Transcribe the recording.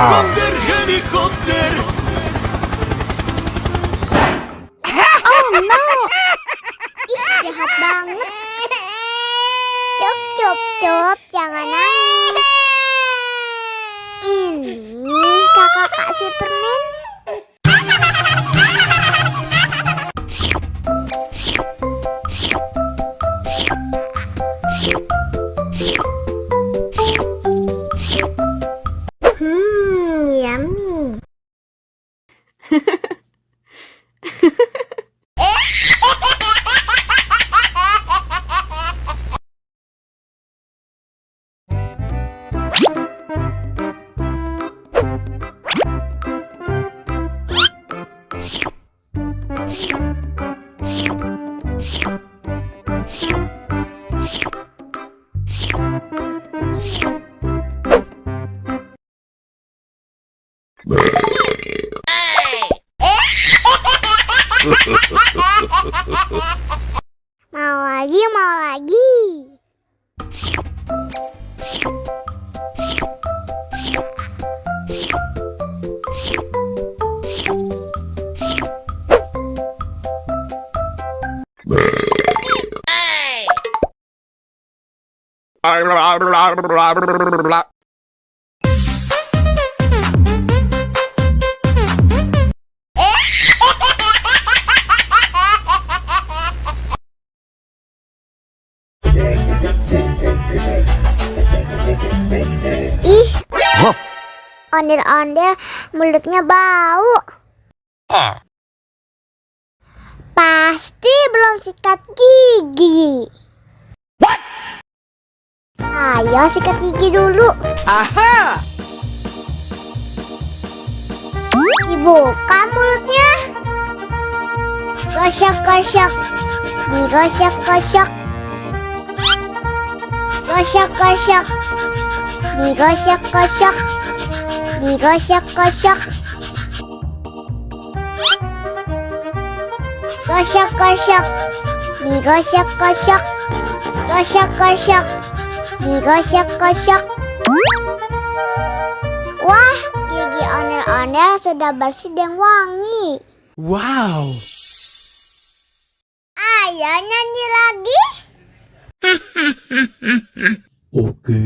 Helikopter, helikopter. Oh no. Ih, jahat banget. Cop, cop, cop, jangan nangis. Ini kakak Superman. Yummy. Mau lagi, mau lagi. Ih, ondel-ondel mulutnya bau. Pasti belum sikat gigi. What? Ayo sikat gigi dulu. Aha. Dibuka mulutnya. Gosok-gosok. Digosok-gosok. Gosok-gosok. Digosok-gosok. Digosok-gosok. Gosok-gosok. Digosok-gosok. Gosok-gosok. Digosok-gosok. Wah, gigi ondel-ondel sudah bersih dan wangi. Wow. Ayo nyanyi lagi. Oke.